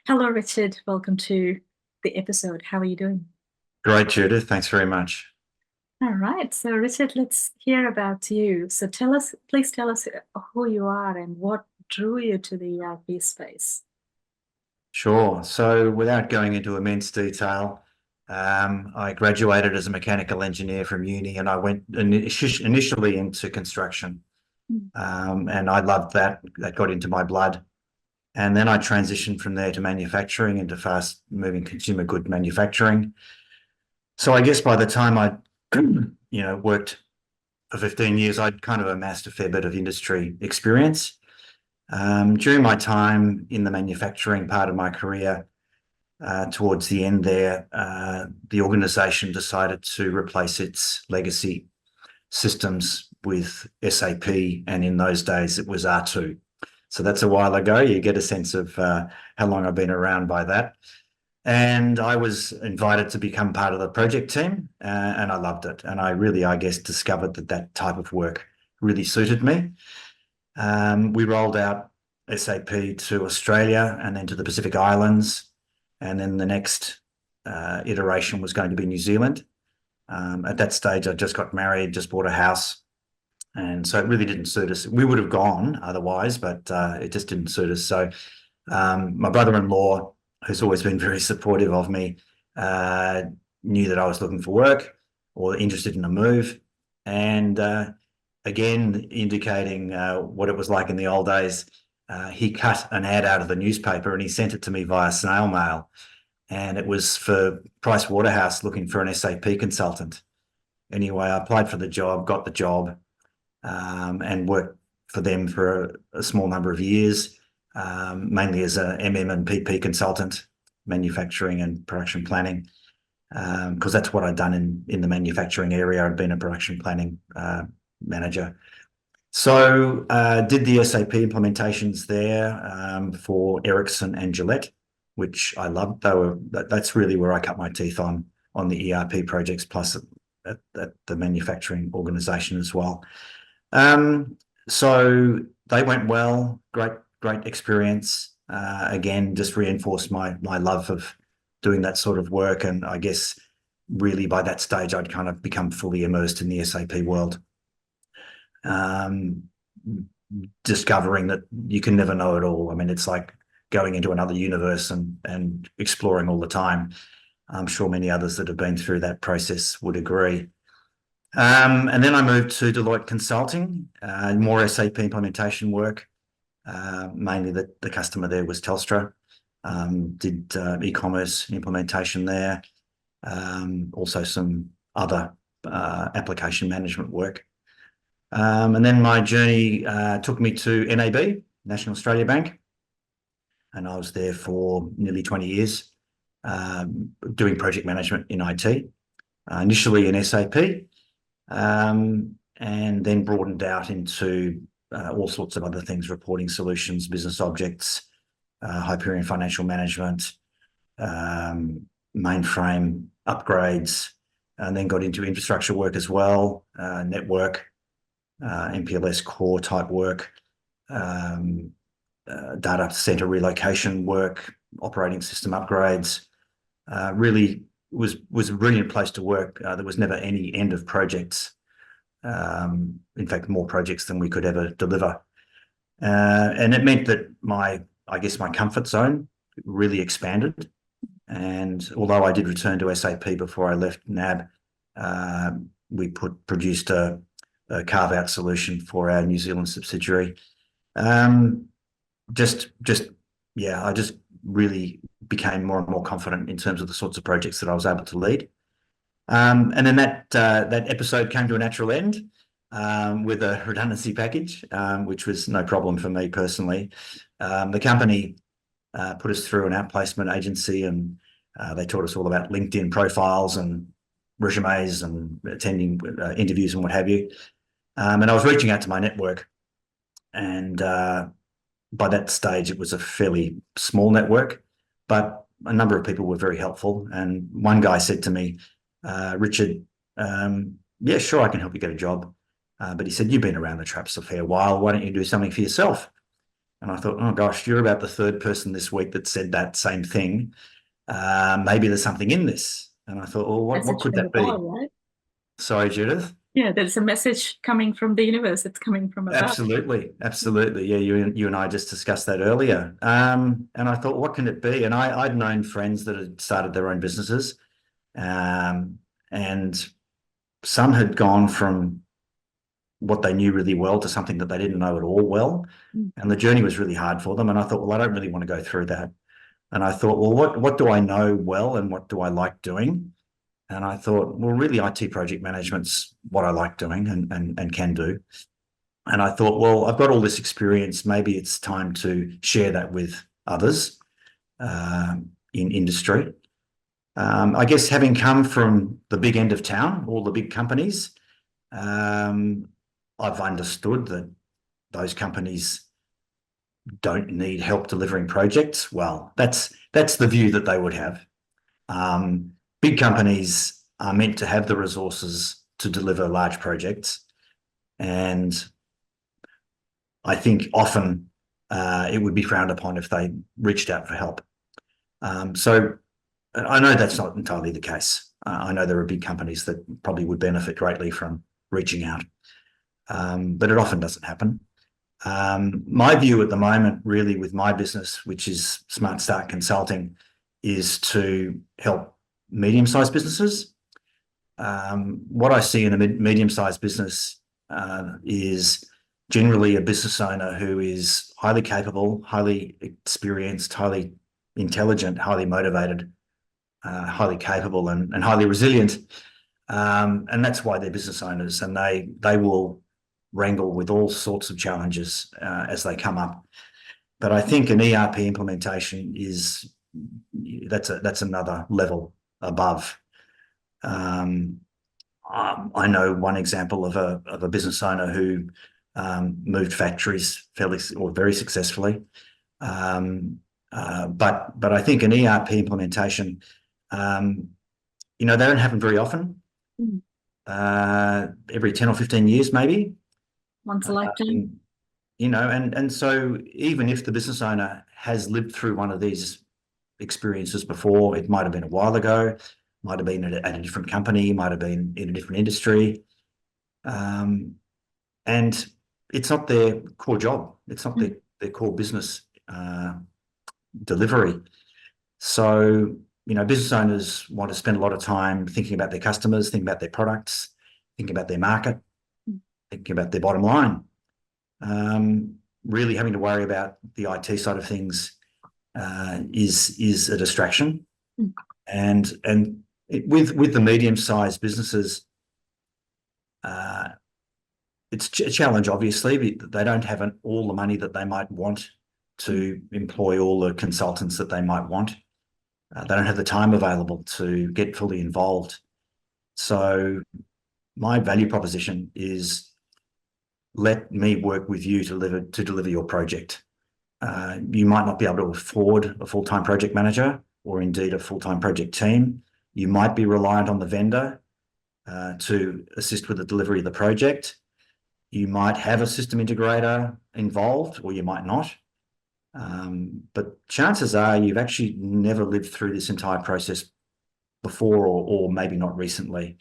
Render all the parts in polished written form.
Hello, Richard. Welcome to the episode. How are you doing? Great, Judith. Thanks very much. All right. So, Richard, let's hear about you. So, please tell us who you are and what drew you to the ERP space. Sure. So, without going into immense detail, I graduated as a mechanical engineer from uni, and I went initially into construction, Mm. and I loved that. That got into my blood, and then I transitioned from there to manufacturing, into fast-moving consumer good manufacturing. So, I guess by the time I, worked for 15 years, I'd kind of amassed a fair bit of industry experience. During my time in the manufacturing part of my career, towards the end there, the organisation decided to replace its legacy systems with SAP, and in those days it was R2. So that's a while ago. You get a sense of how long I've been around by that. And I was invited to become part of the project team, and I loved it. And I really, I guess, discovered that that type of work really suited me. We rolled out SAP to Australia and then to the Pacific Islands. And then the next iteration was going to be New Zealand. At that stage, I just got married, just bought a house. And so it really didn't suit us. We would have gone otherwise, but it just didn't suit us. So my brother-in-law, who's always been very supportive of me, knew that I was looking for work or interested in a move. And again, indicating what it was like in the old days, he cut an ad out of the newspaper and he sent it to me via snail mail. And it was for Price Waterhouse looking for an SAP consultant. Anyway, I applied for the job, got the job, and worked for them for a small number of years, mainly as a MM and PP consultant, manufacturing and production planning, because that's what I'd done in the manufacturing area. I'd been a production planning manager. So did the SAP implementations there for Ericsson and Gillette, which I loved. That's really where I cut my teeth on the ERP projects, plus at the manufacturing organisation as well. So they went well. Great experience. Again, just reinforced my love of doing that sort of work. And I guess really by that stage, I'd kind of become fully immersed in the SAP world. Discovering that you can never know it all. I mean, it's like going into another universe and exploring all the time. I'm sure many others that have been through that process would agree. And then I moved to Deloitte Consulting, more SAP implementation work. Mainly the customer there was Telstra. Did e-commerce implementation there. Also some other application management work. And then my journey took me to NAB, National Australia Bank. And I was there for nearly 20 years, doing project management in IT, initially in SAP, and then broadened out into all sorts of other things: reporting solutions, business objects, Hyperion financial management, mainframe upgrades, and then got into infrastructure work as well, network, MPLS core type work, data center relocation work, operating system upgrades. Really was a brilliant place to work. There was never any end of projects. In fact, more projects than we could ever deliver. And it meant that my comfort zone really expanded. And although I did return to SAP before I left NAB, we produced a carve-out solution for our New Zealand subsidiary. I just really became more and more confident in terms of the sorts of projects that I was able to lead. And then that episode came to a natural end with a redundancy package, which was no problem for me personally. The company put us through an outplacement agency, and they taught us all about LinkedIn profiles and resumes and attending interviews and what have you. And I was reaching out to my network, and by that stage, it was a fairly small network, but a number of people were very helpful. And one guy said to me, Richard, yeah, sure, I can help you get a job. But he said, you've been around the traps a fair while. Why don't you do something for yourself? And I thought, oh gosh, you're about the third person this week that said that same thing. Maybe there's something in this. And I thought, well, what Message could from that the be? God, right? Sorry, Judith. Yeah, there's a message coming from the universe. It's coming from above. Absolutely, absolutely. Yeah, you and I just discussed that earlier. And I thought, what can it be? And I'd known friends that had started their own businesses, and some had gone from what they knew really well to something that they didn't know at all well. And the journey was really hard for them. And I thought, well, I don't really want to go through that. And I thought, well, what do I know well and what do I like doing? And I thought, well, really, IT project management's what I like doing and can do. And I thought, well, I've got all this experience. Maybe it's time to share that with others in industry. I guess having come from the big end of town, all the big companies, I've understood that those companies don't need help delivering projects. Well, that's the view that they would have. Big companies are meant to have the resources to deliver large projects, and I think often it would be frowned upon if they reached out for help. So I know that's not entirely the case. I know there are big companies that probably would benefit greatly from reaching out, but it often doesn't happen. My view at the moment, really, with my business, which is Smart Start Consulting, is to help medium-sized businesses. What I see in a medium-sized business is generally a business owner who is highly capable, highly experienced, highly intelligent, highly motivated, highly capable, and highly resilient. And that's why they're business owners, and they will wrangle with all sorts of challenges as they come up. But I think an ERP implementation that's another level above. I know one example of a business owner who moved factories very successfully. But I think an ERP implementation, they don't happen very often. Every 10 or 15 years, maybe. Once a lifetime. And so even if the business owner has lived through one of these experiences before, it might have been a while ago, might have been at a different company, might have been in a different industry. And it's not their core job. It's not their core business delivery. So, business owners want to spend a lot of time thinking about their customers, thinking about their products, thinking about their market, thinking about their bottom line. Really having to worry about the IT side of things is a distraction. And with the medium-sized businesses, it's a challenge, obviously. They don't have all the money that they might want to employ all the consultants that they might want. They don't have the time available to get fully involved. So my value proposition is, let me work with you to deliver your project. You might not be able to afford a full-time project manager or indeed a full-time project team. You might be reliant on the vendor to assist with the delivery of the project. You might have a system integrator involved, or you might not. But chances are you've actually never lived through this entire process before, or maybe not recently.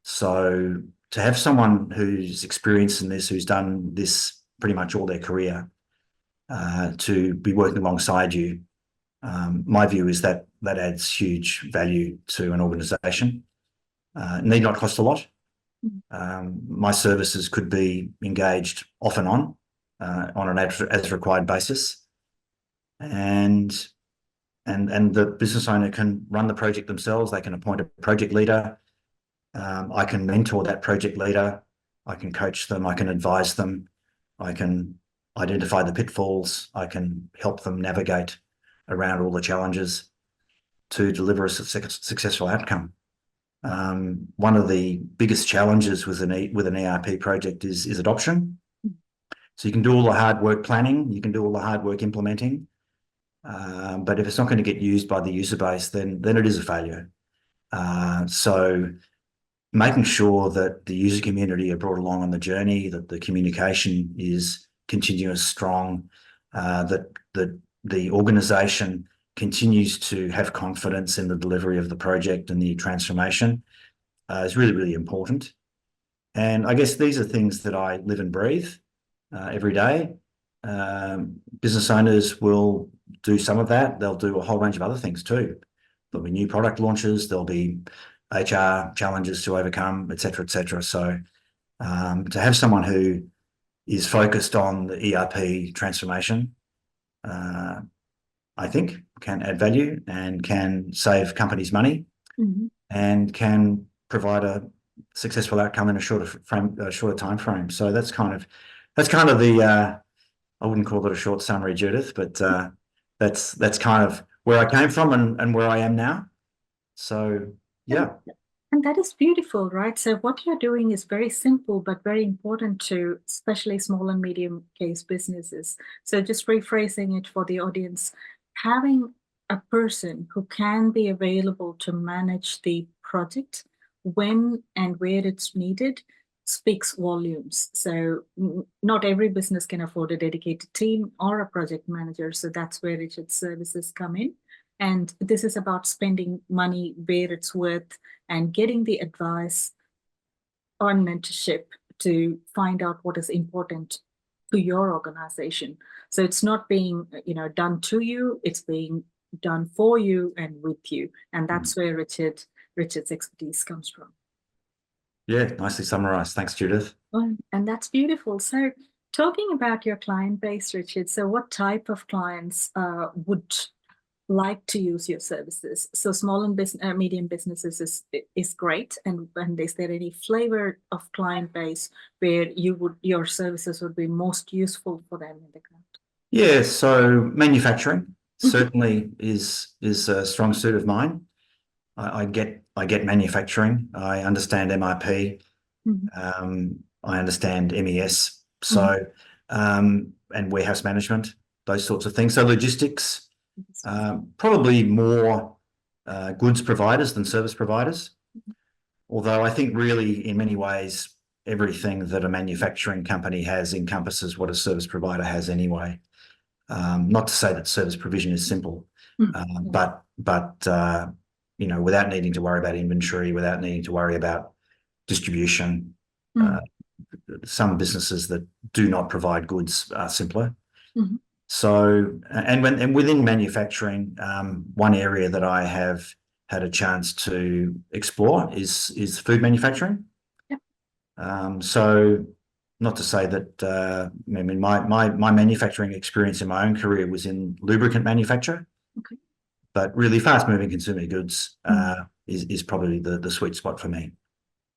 So to have someone who's experienced in this, who's done this pretty much all their career, to be working alongside you, my view is that adds huge value to an organisation. Need not cost a lot. My services could be engaged off and on an as required basis, and the business owner can run the project themselves. They can appoint a project leader. I can mentor that project leader. I can coach them. I can advise them. I can identify the pitfalls. I can help them navigate around all the challenges to deliver a successful outcome. One of the biggest challenges with an ERP project is adoption. So you can do all the hard work planning, you can do all the hard work implementing, but if it's not going to get used by the user base, then it is a failure. So making sure that the user community are brought along on the journey, that the communication is continuous, strong, that the organisation continues to have confidence in the delivery of the project and the transformation is really, really important. And I guess these are things that I live and breathe every day. Business owners will do some of that. They'll do a whole range of other things too. There'll be new product launches. There'll be HR challenges to overcome, et cetera, et cetera. So to have someone who is focused on the ERP transformation, I think can add value and can save companies money and can provide a successful outcome in a shorter time frame. So that's kind of the I wouldn't call it a short summary, Judith, but that's kind of where I came from and where I am now. So yeah. And that is beautiful, right? So what you're doing is very simple, but very important to especially small and medium case businesses. So just rephrasing it for the audience, having a person who can be available to manage the project when and where it's needed speaks volumes. So not every business can afford a dedicated team or a project manager. So that's where Richard's services come in. And this is about spending money where it's worth and getting the advice on mentorship to find out what is important to your organization. So it's not being, done to you, it's being done for you and with you. And that's where Richard's expertise comes from. Yeah, nicely summarized. Thanks, Judith. Well, and that's beautiful. So talking about your client base, Richard, so what type of clients would like to use your services? So small and medium businesses is great. And is there any flavor of client base where your services would be most useful for them in the cloud? Yeah, so manufacturing certainly is a strong suit of mine. I get manufacturing. I understand MRP. I understand MES. So and warehouse management, those sorts of things. So logistics. Probably more goods providers than service providers. Although I think really in many ways, everything that a manufacturing company has encompasses what a service provider has anyway. Not to say that service provision is simple, but without needing to worry about inventory, without needing to worry about distribution, some businesses that do not provide goods are simpler. So, and within manufacturing, one area that I have had a chance to explore is food manufacturing. So, not to say that my manufacturing experience in my own career was in lubricant manufacture, but really fast-moving consumer goods is probably the sweet spot for me.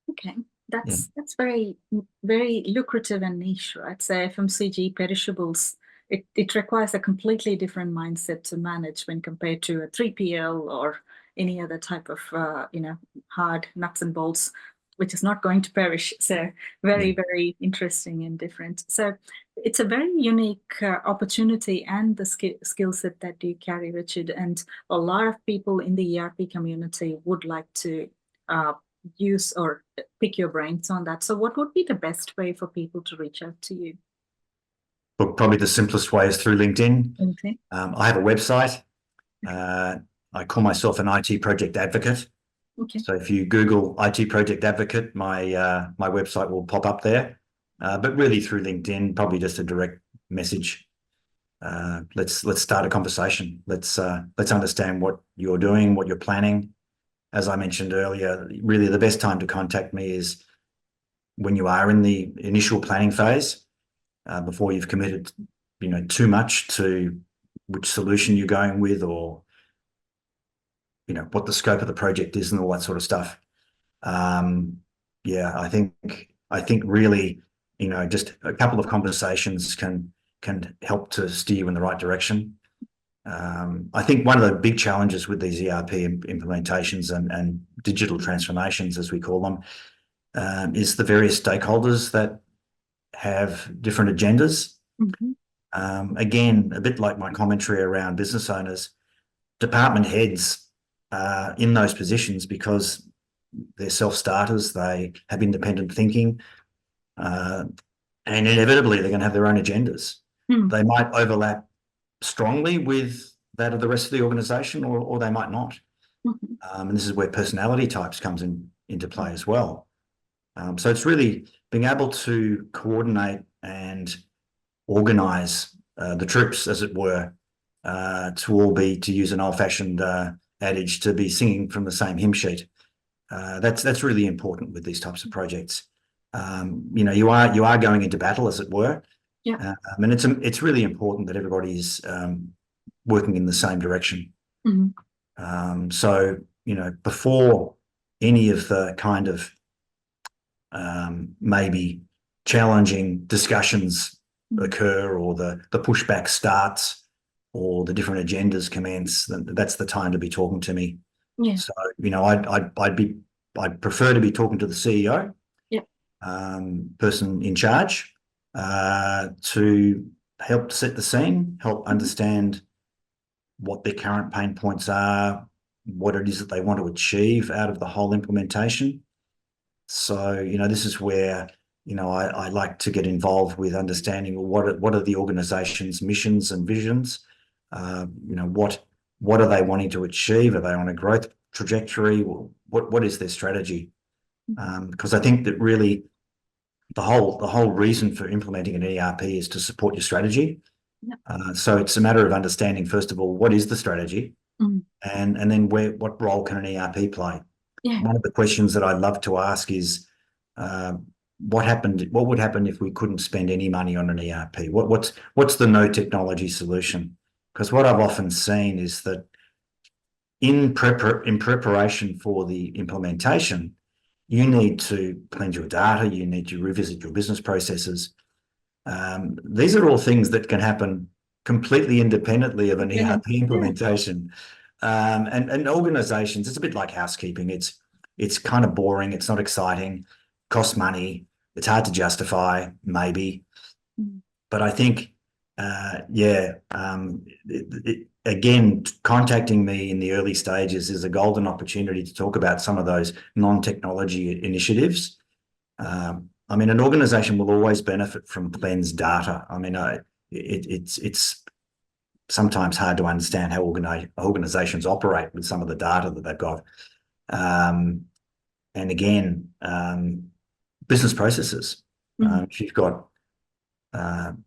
Okay, that's very, very lucrative and niche, right? So FMCG perishables. It requires a completely different mindset to manage when compared to a 3PL or any other type of, hard nuts and bolts, which is not going to perish. So very, very interesting and different. So it's a very unique opportunity and the skill set that you carry, Richard. And a lot of people in the ERP community would like to use or pick your brains on that. So what would be the best way for people to reach out to you? Look, probably the simplest way is through LinkedIn. I have a website. I call myself an IT project advocate. So if you Google IT project advocate, my website will pop up there. But really through LinkedIn, probably just a direct message. Let's start a conversation. Let's understand what you're doing, what you're planning. As I mentioned earlier, really the best time to contact me is when you are in the initial planning phase. Before you've committed, too much to which solution you're going with, or what the scope of the project is and all that sort of stuff. I think really, just a couple of conversations can help to steer you in the right direction. I think one of the big challenges with these ERP implementations and digital transformations, as we call them, is the various stakeholders that have different agendas. Again, a bit like my commentary around business owners, department heads are in those positions because they're self-starters, they have independent thinking, and inevitably they're going to have their own agendas. They might overlap strongly with that of the rest of the organization, or they might not. And this is where personality types comes into play as well. So it's really being able to coordinate and organize the troops, as it were, to all be, to use an old-fashioned adage, to be singing from the same hymn sheet. That's really important with these types of projects. You are going into battle, as it were. Yeah. And it's really important that everybody is working in the same direction. So, before any of the kind of maybe challenging discussions occur, or the pushback starts, or the different agendas commence, that's the time to be talking to me. Yeah. So, I'd prefer to be talking to the CEO, person in charge, to help set the scene, help understand what their current pain points are, what it is that they want to achieve out of the whole implementation. So, this is where, I like to get involved with understanding what are the organization's missions and visions. What are they wanting to achieve? Are they on a growth trajectory? What is their strategy? Because I think that really the whole reason for implementing an ERP is to support your strategy. So it's a matter of understanding, first of all, what is the strategy, and then what role can an ERP play? One of the questions that I love to ask is, what would happen if we couldn't spend any money on an ERP? What's the no technology solution? Because what I've often seen is that in preparation for the implementation, you need to cleanse your data, you need to revisit your business processes. These are all things that can happen completely independently of an ERP implementation. And organizations, it's a bit like housekeeping. It's kind of boring, it's not exciting, costs money, it's hard to justify, maybe. But I think, again, contacting me in the early stages is a golden opportunity to talk about some of those non-technology initiatives. An organization will always benefit from cleansed data. It's sometimes hard to understand how organizations operate with some of the data that they've got. And again, business processes. If you've got,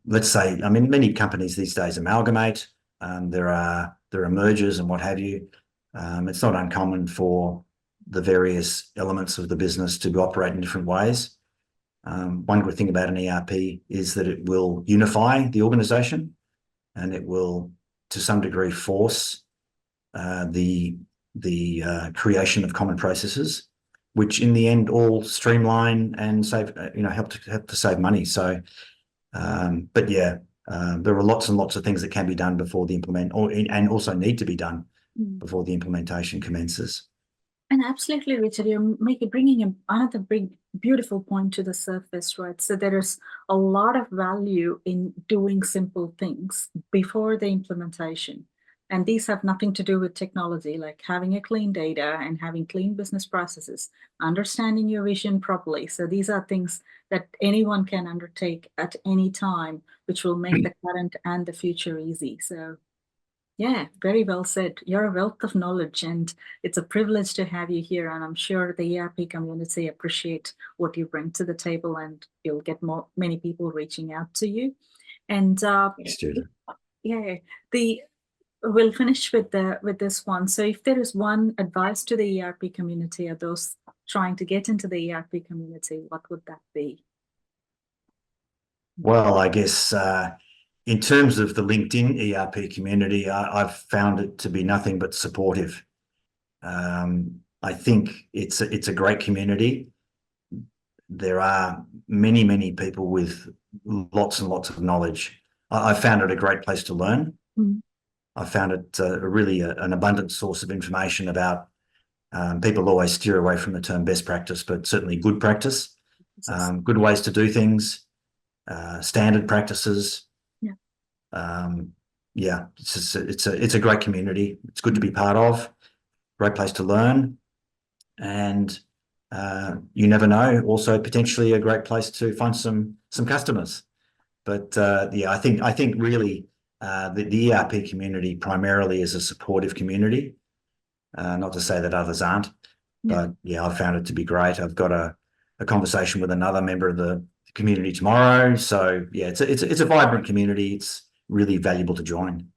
let's say, many companies these days amalgamate. There are mergers and what have you. It's not uncommon for the various elements of the business to operate in different ways. One good thing about an ERP is that it will unify the organization, and it will, to some degree, force the creation of common processes, which in the end all streamline and save, help to save money. So, but yeah, there are lots and lots of things that can be done before the and also need to be done before the implementation commences. And absolutely, Richard, you're bringing another big, beautiful point to the surface, right? So there is a lot of value in doing simple things before the implementation. And these have nothing to do with technology, like having a clean data and having clean business processes, understanding your vision properly. So these are things that anyone can undertake at any time, which will make the current and the future easy. So yeah, very well said. You're a wealth of knowledge, and it's a privilege to have you here. And I'm sure the ERP community appreciate what you bring to the table, and you'll get many people reaching out to you. And we'll finish with this one. So if there is one advice to the ERP community or those trying to get into the ERP community, what would that be? Well, I guess in terms of the LinkedIn ERP community, I've found it to be nothing but supportive. I think it's a great community. There are many, many people with lots and lots of knowledge. I found it a great place to learn. I found it really an abundant source of information about, people always steer away from the term best practice, but certainly good practice, good ways to do things, standard practices. It's a great community. It's good to be part of, great place to learn, and you never know, also potentially a great place to find some customers. But yeah, I think really the ERP community primarily is a supportive community. Not to say that others aren't, but yeah, I've found it to be great. I've got a conversation with another member of the community tomorrow. So yeah, it's a vibrant community. It's really valuable to join.